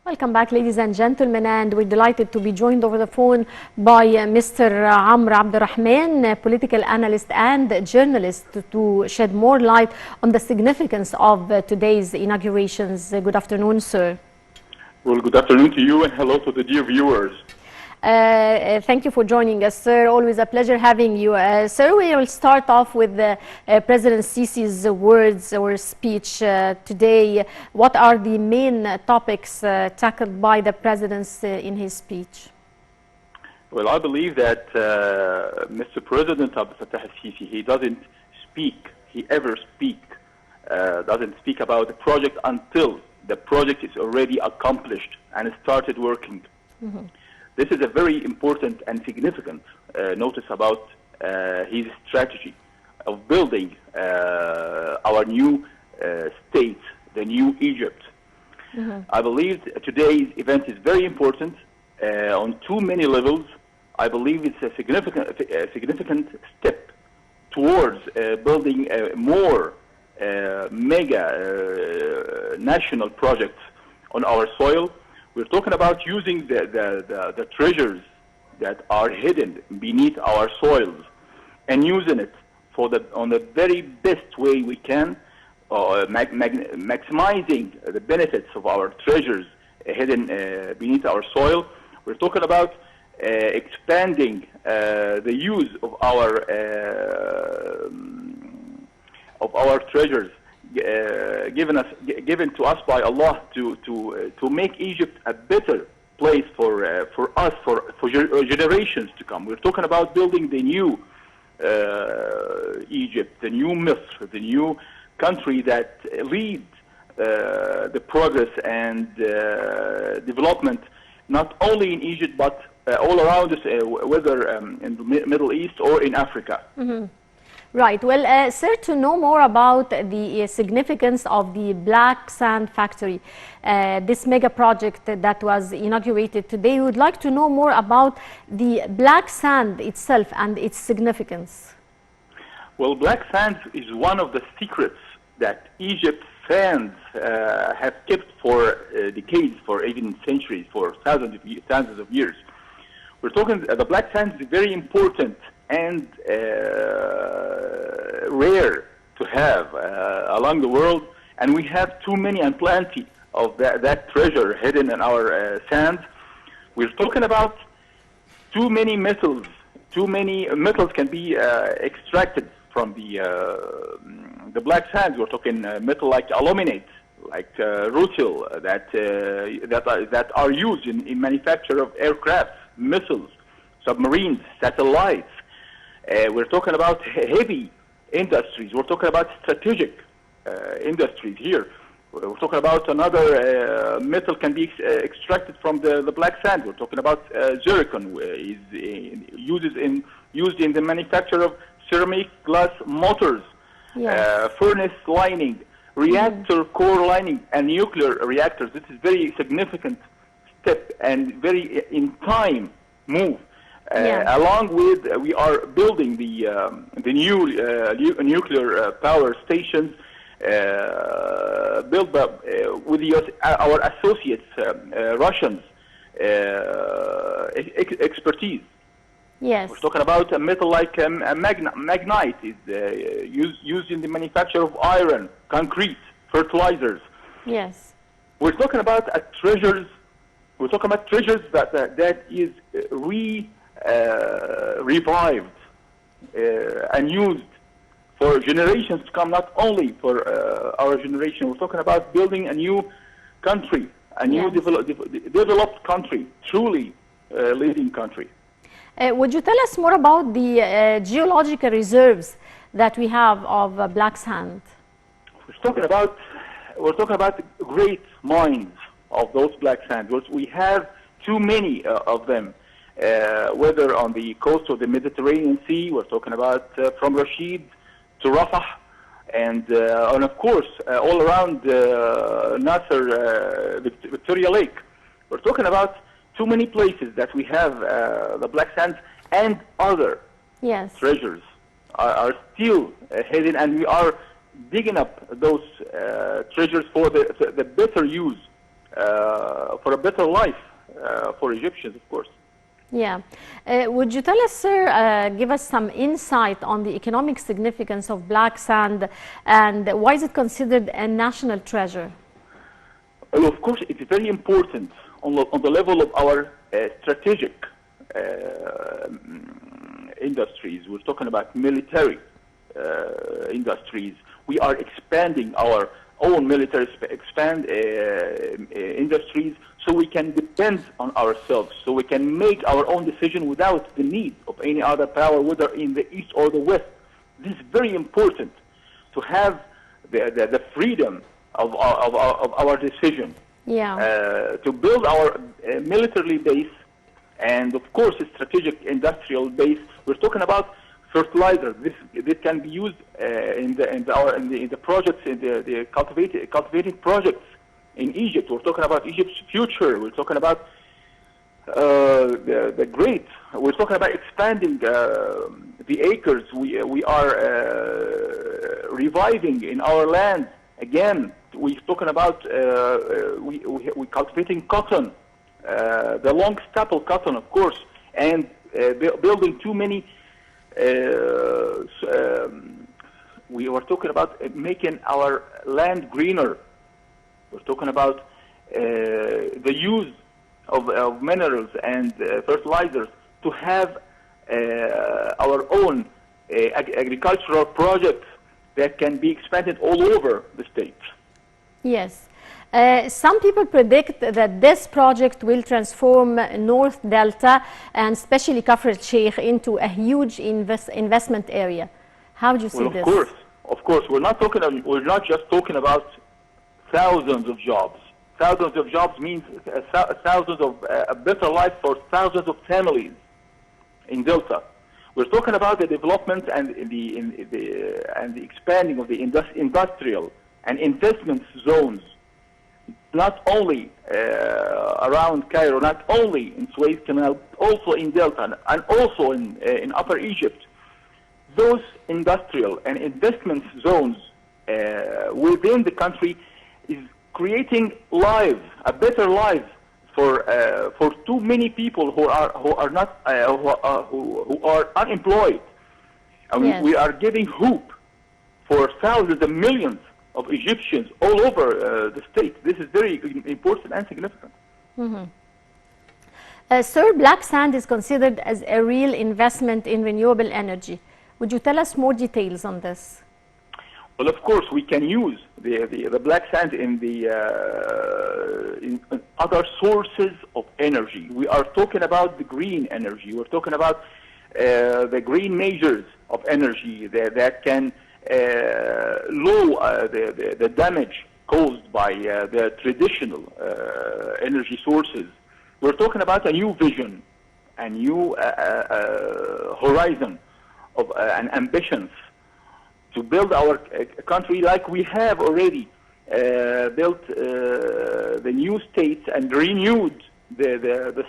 Welcome back, ladies and gentlemen, and we're delighted to be joined over the phone by Mr. Abdel Rahman, political analyst and journalist, to shed more light on the significance of today's inaugurations. Good afternoon, sir. Well, good afternoon to you and hello to the dear viewers. Thank you for joining us, sir. Always a pleasure having you. Sir, we will start off with President Sisi's words or speech today. What are the main topics tackled by the President in his speech? Well, I believe that Mr. President Abdel Sisi, he doesn't speak, doesn't speak about the project until the project is already accomplished and started working. Mm-hmm. This is a very important and significant notice about his strategy of building our new state, the new Egypt. Mm-hmm. I believe today's event is very important on too many levels. I believe it's a significant step towards building a more mega national project on our soil. We're talking about using the treasures that are hidden beneath our soils and using it on the very best way we can, maximizing the benefits of our treasures hidden beneath our soil. We're talking about expanding the use of our treasures given to us by Allah to make Egypt a better place for us for generations to come. We're talking about building the new Egypt, the new Misr, the new country that leads the progress and development not only in Egypt but all around us, whether in the Middle East or in Africa. Mm-hmm. Right. Well, sir, to know more about the significance of the Black Sand Factory, this mega project that was inaugurated today, we would like to know more about the black sand itself and its significance. Well, black sand is one of the secrets that Egypt's fans have kept for decades, for even centuries, for thousands of years. We're talking, the black sand is very important and rare to have along the world, and we have too many and plenty of that treasure hidden in our sands. We're talking about too many metals. Too many metals can be extracted from the black sands. We're talking metal like aluminate, like rutile, that are used in manufacture of aircraft, missiles, submarines, satellites. We're talking about heavy industries. We're talking about strategic industries here. We're talking about another metal can be extracted from the black sand. We're talking about zircon, used in the manufacture of ceramic glass motors, yes. Furnace lining, reactor core lining, and nuclear reactors. This is very significant step and very in time move. Along with, we are building the new nuclear power stations built by, with our associates, Russians, expertise. Yes. We're talking about a metal like magnite is used in the manufacture of iron, concrete, fertilizers. Yes. We're talking about treasures. We're talking about treasures that is revived and used for generations to come, not only for our generation. We're talking about building a new country, a new developed country, truly leading country. Would you tell us more about the geological reserves that we have of black sand? We're talking about great mines of those black sands. We have too many of them. Whether on the coast of the Mediterranean Sea, we're talking about from Rashid to Rafah, and of course all around Nasser, Victoria Lake. We're talking about too many places that we have the black sands and other treasures are still hidden, and we are digging up those treasures for the better use, for a better life for Egyptians, of course. Yeah. Would you tell us, sir, give us some insight on the economic significance of black sand and why is it considered a national treasure? Well, of course, it's very important on the level of our strategic industries. We're talking about military industries. We are expanding our own military industries so we can depend on ourselves, so we can make our own decision without the need of any other power, whether in the east or the west. This is very important to have the freedom of our decision. Yeah. To build our military base and, of course, a strategic industrial base. We're talking about fertilizer. This can be used in the projects, in the cultivating projects in Egypt. We're talking about Egypt's future. We're talking about the great. We're talking about expanding the acres we are reviving in our land. Again, we're talking about we cultivating cotton, the long staple cotton, of course, and building too many. We were talking about making our land greener. We're talking about the use of minerals and fertilizers to have our own agricultural projects that can be expanded all over the state. Yes. Some people predict that this project will transform North Delta and especially Kafr el-Sheikh into a huge investment area. How do you see this? Of course, we're not just talking about thousands of jobs. Thousands of jobs means thousands of a better life for thousands of families in Delta. We're talking about the development and the expanding of the industrial and investment zones, not only around Cairo, not only in Suez Canal, but also in Delta and also in Upper Egypt. Those industrial and investment zones within the country is creating a better life for too many people who are unemployed. I mean, yes. We are giving hope for thousands and millions of Egyptians all over the state. This is very important and significant. Mm-hmm. Sir, black sand is considered as a real investment in renewable energy. Would you tell us more details on this? Well, of course, we can use the black sand in other sources of energy. We are talking about the green energy. We're talking about the green majors of energy that can lower the damage caused by the traditional energy sources. We're talking about a new vision, a new horizon of and ambitions to build our country like we have already built the new states and renewed the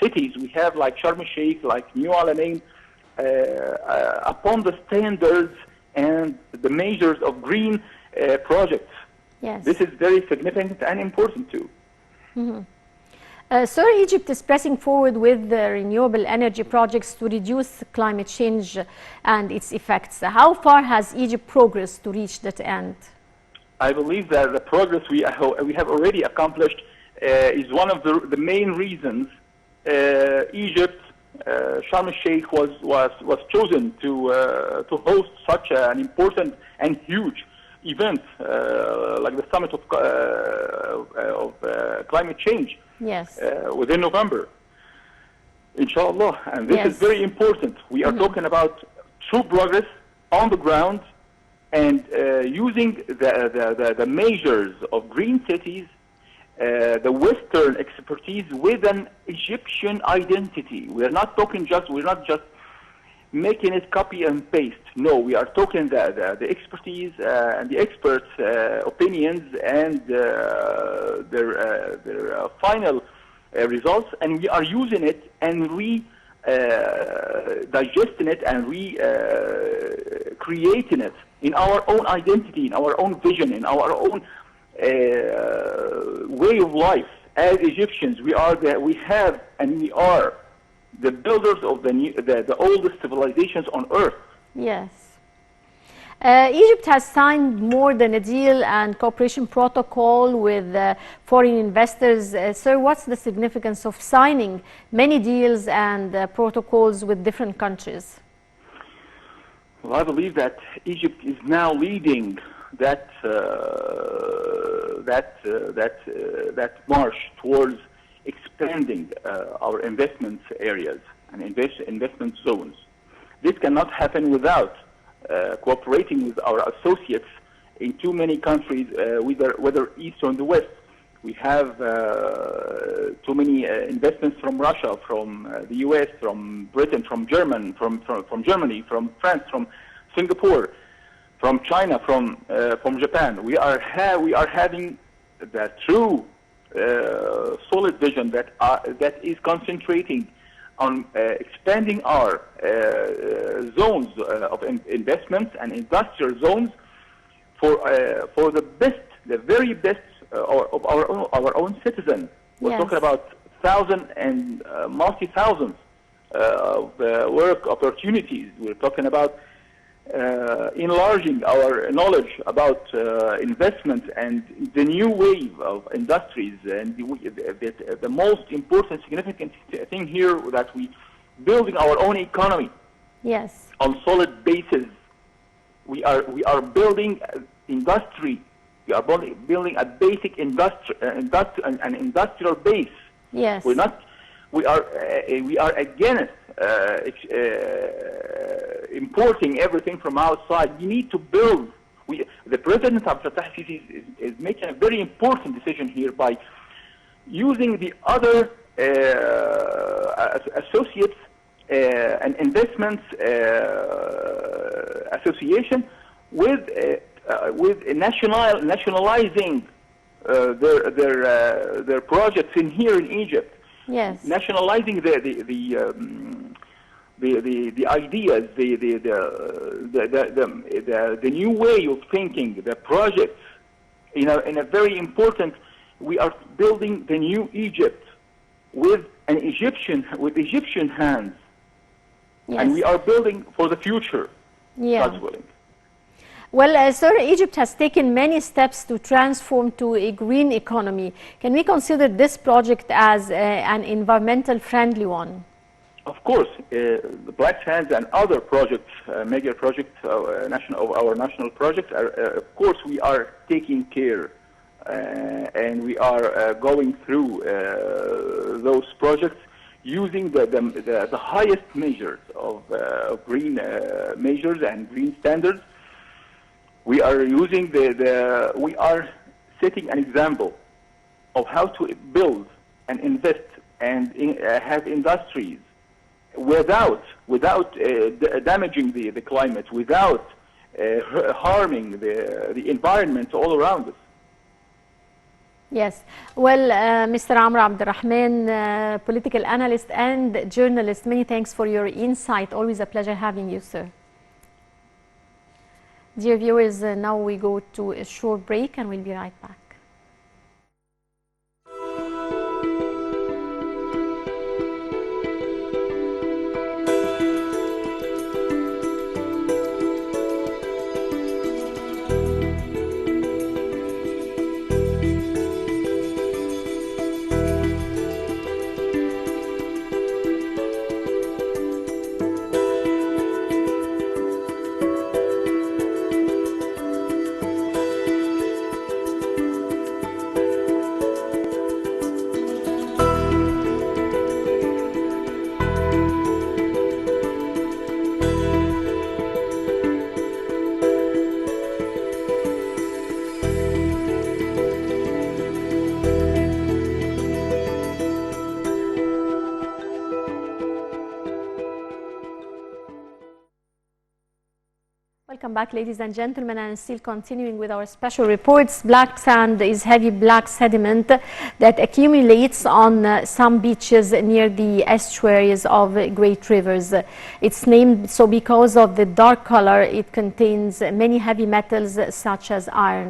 cities we have, like Sharm el-Sheikh, like New Alamein, upon the standards and the measures of green projects. Yes. This is very significant and important too. Mm-hmm. Sir, Egypt is pressing forward with the renewable energy projects to reduce climate change and its effects. How far has Egypt progressed to reach that end? I believe that the progress we have already accomplished is one of the main reasons Egypt, Sharm el-Sheikh was chosen to host such an important and huge event like the summit of climate change. Yes. Within November, inshallah. And this is very important. We are talking about true progress on the ground and using the measures of green cities, the Western expertise with an Egyptian identity. We're not just making it copy and paste. No, we are talking the expertise and the experts' opinions and their final results, and we are using it and digesting it and creating it in our own identity, in our own vision, in our own way of life. As Egyptians, we are the builders of the oldest civilizations on earth. Yes. Egypt has signed more than a deal and cooperation protocol with foreign investors. Sir, what's the significance of signing many deals and protocols with different countries? Well, I believe that Egypt is now leading that march towards expanding our investment areas and investment zones. This cannot happen without cooperating with our associates in too many countries, whether east or the west. We have too many investments from Russia, from the U.S., from Britain, from Germany, from France, from Singapore, from China, from Japan. We are having the true solid vision that is concentrating on expanding our zones of investments and industrial zones for the best, the very best of our own citizens. We're talking about thousands and multi-thousands of work opportunities. We're talking about enlarging our knowledge about investment and the new wave of industries. And the most important, significant thing here that we building our own economy. Yes. On solid basis. We are building industry. We are building a basic an industrial base. Yes. We are against importing everything from outside. We need to build. The President Abdel is making a very important decision here by using the other associates and investments association with nationalizing their projects here in Egypt. Yes. Nationalizing the ideas, the new way of thinking, the projects. In a very important, we are building the new Egypt with Egyptian hands. Yes. And we are building for the future. Yeah. God's willing. Well, sir, Egypt has taken many steps to transform to a green economy. Can we consider this project as an environmental friendly one? Of course, the Black Sands and other projects, major projects, our national projects, of course, we are taking care and we are going through those projects using the highest measures of green measures and green standards. We are using we are setting an example of how to build and invest and have industries without damaging the climate, without harming the environment all around us. Yes. Well, Mr. Amr Abdelrahman, political analyst and journalist, many thanks for your insight. Always a pleasure having you, sir. Dear viewers, now we go to a short break and we'll be right back. Welcome back, ladies and gentlemen, and still continuing with our special reports. Black sand is heavy black sediment that accumulates on some beaches near the estuaries of great rivers. It's named so because of the dark color. It contains many heavy metals such as iron.